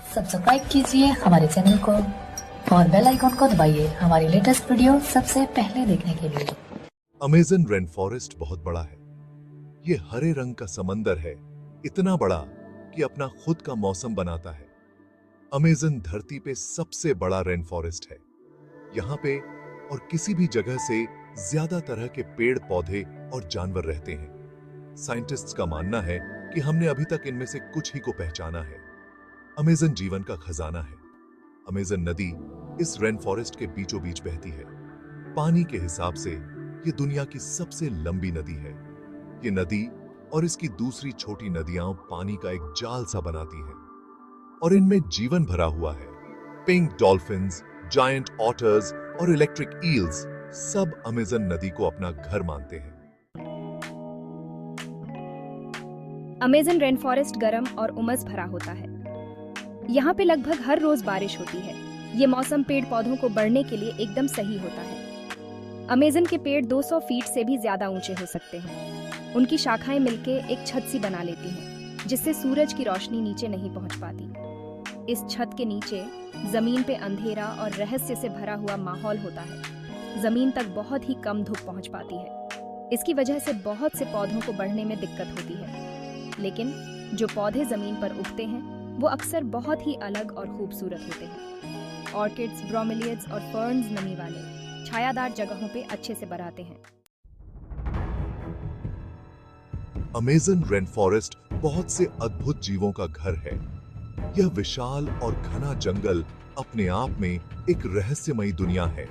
Subscribe कीजिए हमारे channel को और बेल आइकॉन को दबाइए हमारी लेटेस्ट वीडियो सबसे पहले देखने के लिए। अमेज़न रेन फॉरेस्ट बहुत बड़ा है। ये हरे रंग का समंदर है, इतना बड़ा कि अपना खुद का मौसम बनाता है। अमेज़न धरती पे सबसे बड़ा रेन फॉरेस्ट है। यहाँ पे और किसी भी जगह से ज्यादा तरह के पेड़ पौधे और जानवर रहते हैं। साइंटिस्ट्स का मानना है कि हमने अभी तक इनमें से कुछ ही को पहचाना है। अमेज़न जीवन का खजाना है। अमेज़न नदी इस रेन फॉरेस्ट के बीचों बीच बहती है। पानी के हिसाब से ये दुनिया की सबसे लंबी नदी है। ये नदी और इसकी दूसरी छोटी नदियां पानी का एक जाल सा बनाती हैं और इनमें जीवन भरा हुआ है। पिंक डॉल्फिन्स, जायंट ऑटर्स और इलेक्ट्रिक ईल्स सब अमेज़न नदी को अपना घर मानते हैं। अमेज़न रेन फॉरेस्ट गर्म और उमस भरा होता है। यहाँ पे लगभग हर रोज बारिश होती है। ये मौसम पेड़ पौधों को बढ़ने के लिए एकदम सही होता है। अमेज़न के पेड़ 200 फीट से भी ज्यादा ऊंचे हो सकते हैं। उनकी शाखाएं मिलके एक छत सी बना लेती हैं, जिससे सूरज की रोशनी नीचे नहीं पहुंच पाती। इस छत के नीचे जमीन पे अंधेरा और रहस्य से भरा हुआ माहौल होता है। जमीन तक बहुत ही कम धूप पहुंच पाती है। इसकी वजह से बहुत से पौधों को बढ़ने में दिक्कत होती है। लेकिन जो पौधे जमीन पर उगते हैं वो अक्सर बहुत ही अलग और खूबसूरत होते हैं। ऑर्किड्स, ब्रोमेलियड्स और फर्न्स नमी वाले छायादार जगहों पे अच्छे से बढ़ाते हैं। अमेज़न रेन फॉरेस्ट बहुत से अद्भुत जीवों का घर है। यह विशाल और घना जंगल अपने आप में एक रहस्यमयी दुनिया है,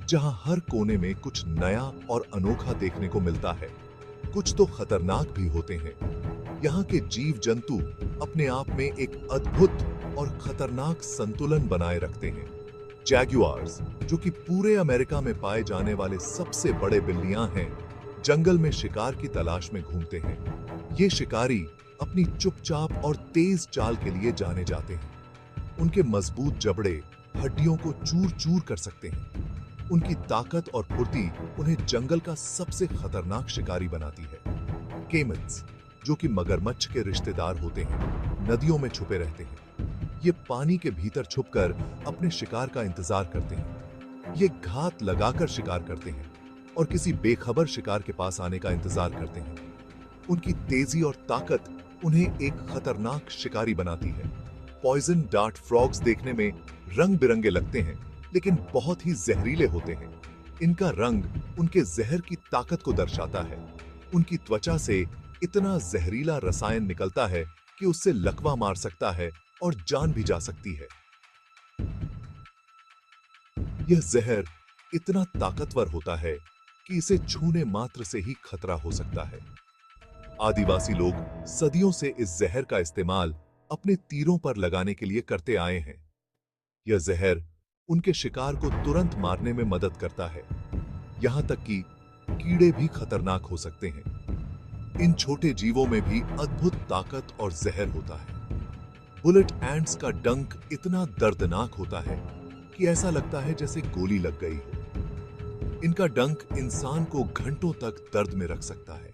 जहां हर कोने में कुछ नया और अनोखा देखने को मिलता है। कुछ तो खतरनाक भी होते हैं। यहाँ के जीव जंतु अपने आप में एक अद्भुत और खतरनाक संतुलन बनाए रखते हैं। जैगुआर्स, जो कि पूरे अमेरिका में पाए जाने वाले सबसे बड़े बिल्लियां हैं, जंगल में शिकार की तलाश में घूमते हैं। ये शिकारी अपनी चुपचाप और तेज चाल के लिए जाने जाते हैं। उनके मजबूत जबड़े हड्डियों को चूर चूर कर सकते हैं। उनकी ताकत और फुर्ती उन्हें जंगल का सबसे खतरनाक शिकारी बनाती है। केमन्स, जो कि मगरमच्छ के रिश्तेदार होते हैं, नदियों में छुपे रहते हैं। ये पानी के भीतर छुपकर अपने शिकार का इंतजार करते हैं। ये घात लगाकर शिकार करते हैं और किसी बेखबर शिकार के पास आने का इंतजार करते हैं। उनकी तेजी और ताकत उन्हें एक खतरनाक शिकारी बनाती है। पॉइजन डार्ट फ्रॉग्स देखने में रंग बिरंगे लगते हैं, लेकिन बहुत ही जहरीले होते हैं। इनका रंग उनके जहर की ताकत को दर्शाता है। उनकी त्वचा से इतना जहरीला रसायन निकलता है कि उससे लकवा मार सकता है और जान भी जा सकती है। यह जहर इतना ताकतवर होता है कि इसे छूने मात्र से ही खतरा हो सकता है। आदिवासी लोग सदियों से इस जहर का इस्तेमाल अपने तीरों पर लगाने के लिए करते आए हैं। यह जहर उनके शिकार को तुरंत मारने में मदद करता है। यहां तक कि कीड़े भी खतरनाक हो सकते हैं। इन छोटे जीवों में भी अद्भुत ताकत और जहर होता है। बुलेट एंट्स का डंक इतना दर्दनाक होता है कि ऐसा लगता है जैसे गोली लग गई हो। इनका डंक इंसान को घंटों तक दर्द में रख सकता है।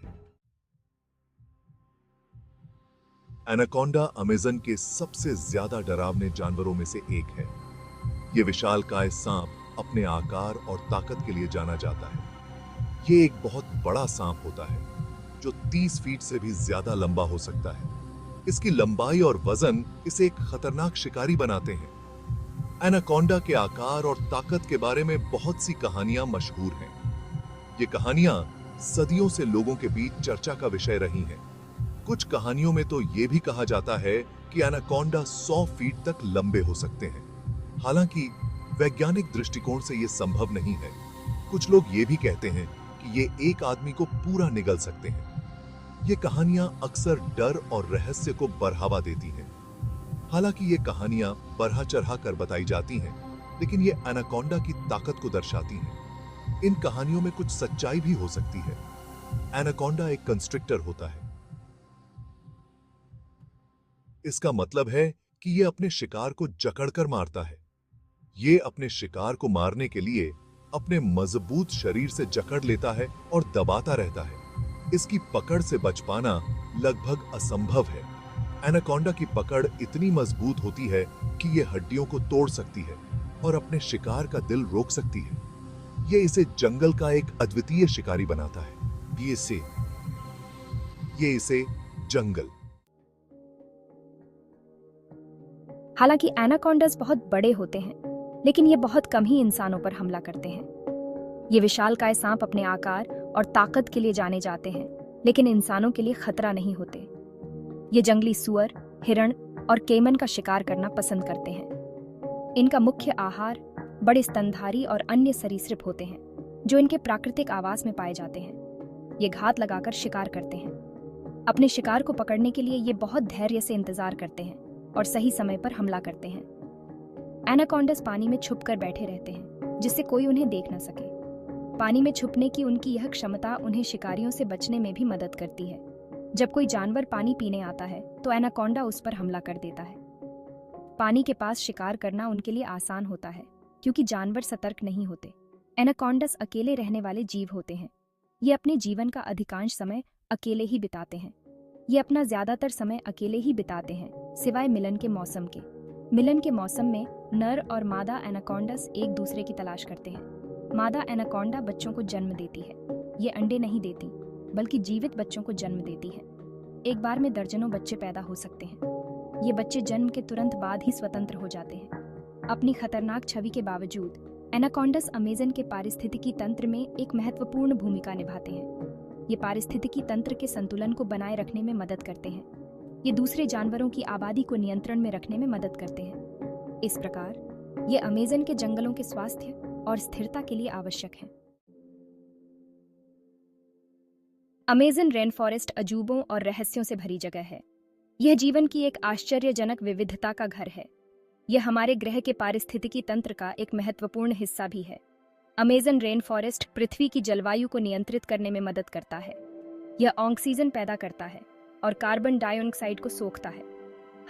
एनाकोंडा अमेज़न के सबसे ज्यादा डरावने जानवरों में से एक है। यह विशालकाय सांप अपने आकार और ताकत के लिए जाना जाता है। यह एक बहुत बड़ा सांप होता है, जो 30 फीट से भी ज्यादा लंबा हो सकता है। इसकी लंबाई और वजन इसे एक खतरनाक शिकारी बनाते हैं। एनाकोंडा के आकार और ताकत के बारे में बहुत सी कहानियां मशहूर हैं। ये कहानियां सदियों से लोगों के बीच चर्चा का विषय रही हैं। कुछ कहानियों में तो ये भी कहा जाता है कि एनाकोंडा 100 फीट तक लंबे हो सकते हैं। हालांकि वैज्ञानिक दृष्टिकोण से यह संभव नहीं है। कुछ लोग ये भी कहते हैं कि ये एक आदमी को पूरा निगल सकते हैं। ये कहानियां अक्सर डर और रहस्य को बढ़ावा देती हैं। हालांकि ये कहानियां बढ़ा चढ़ा कर बताई जाती हैं, लेकिन ये एनाकोंडा की ताकत को दर्शाती हैं। इन कहानियों में कुछ सच्चाई भी हो सकती है। एनाकोंडा एक कंस्ट्रिक्टर होता है। इसका मतलब है कि ये अपने शिकार को जकड़कर मारता है। ये अपने शिकार को मारने के लिए अपने मजबूत शरीर से जकड़ लेता है और दबाता रहता है। इसकी पकड़ से बच पाना लगभग असंभव है। एनाकोंडा की पकड़ इतनी मजबूत होती है कि ये हड्डियों को तोड़ सकती है और अपने शिकार का दिल रोक सकती है। ये इसे जंगल का एक अद्वितीय शिकारी बनाता है। ये इसे जंगल। हालांकि एनाकोंडास बहुत बड़े होते हैं, लेकिन ये बहुत कम ही इंसानों पर हमला करते हैं। ये विशालकाय सांप अपने आकार और ताकत के लिए जाने जाते हैं, लेकिन इंसानों के लिए खतरा नहीं होते। ये जंगली सुअर, हिरण और केमन का शिकार करना पसंद करते हैं। इनका मुख्य आहार बड़े स्तनधारी और अन्य सरीसृप होते हैं, जो इनके प्राकृतिक आवास में पाए जाते हैं। ये घात लगाकर शिकार करते हैं। अपने शिकार को पकड़ने के लिए ये बहुत धैर्य से इंतजार करते हैं और सही समय पर हमला करते हैं। एनाकोंडास पानी में छुपकर बैठे रहते हैं, जिससे कोई उन्हें देख न सके। पानी में छुपने की उनकी यह क्षमता उन्हें शिकारियों से बचने में भी मदद करती है। जब कोई जानवर पानी पीने आता है, तो एनाकोंडा उस पर हमला कर देता है। पानी के पास शिकार करना उनके लिए आसान होता है, क्योंकि जानवर सतर्क नहीं होते। एनाकोंडास अकेले रहने वाले जीव होते हैं। ये अपने जीवन का अधिकांश समय अकेले ही बिताते हैं। ये अपना ज्यादातर समय अकेले ही बिताते हैं, सिवाय मिलन के मौसम के। मिलन के मौसम में नर और मादा एनाकोंडास एक दूसरे की तलाश करते हैं। मादा एनाकोंडा बच्चों को जन्म देती है। ये अंडे नहीं देती, बल्कि जीवित बच्चों को जन्म देती है। एक बार में दर्जनों बच्चे पैदा हो सकते हैं। ये बच्चे जन्म के तुरंत बाद ही स्वतंत्र हो जाते हैं। अपनी खतरनाक छवि के बावजूद एनाकोंडास अमेज़न के पारिस्थितिकी तंत्र में एक महत्वपूर्ण भूमिका निभाते हैं। ये पारिस्थितिकी तंत्र के संतुलन को बनाए रखने में मदद करते हैं। ये दूसरे जानवरों की आबादी को नियंत्रण में रखने में मदद करते हैं। इस प्रकार ये अमेज़न के जंगलों के स्वास्थ्य और स्थिरता के लिए आवश्यक है। अमेज़न रेन फॉरेस्ट अजूबों और रहस्यों से भरी जगह है। यह जीवन की एक आश्चर्यजनक विविधता का घर है। यह हमारे ग्रह के पारिस्थितिकी तंत्र का एक महत्वपूर्ण हिस्सा भी है। अमेज़न रेन फॉरेस्ट पृथ्वी की जलवायु को नियंत्रित करने में मदद करता है। यह ऑक्सीजन पैदा करता है और कार्बन डाइऑक्साइड को सोखता है।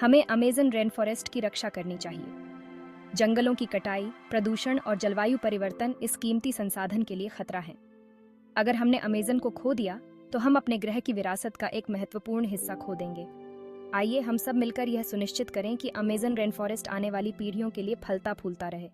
हमें अमेज़न रेन फॉरेस्ट की रक्षा करनी चाहिए। जंगलों की कटाई, प्रदूषण और जलवायु परिवर्तन इस कीमती संसाधन के लिए खतरा है। अगर हमने अमेज़न को खो दिया, तो हम अपने ग्रह की विरासत का एक महत्वपूर्ण हिस्सा खो देंगे। आइए हम सब मिलकर यह सुनिश्चित करें कि अमेज़न रेन फॉरेस्ट आने वाली पीढ़ियों के लिए फलता फूलता रहे।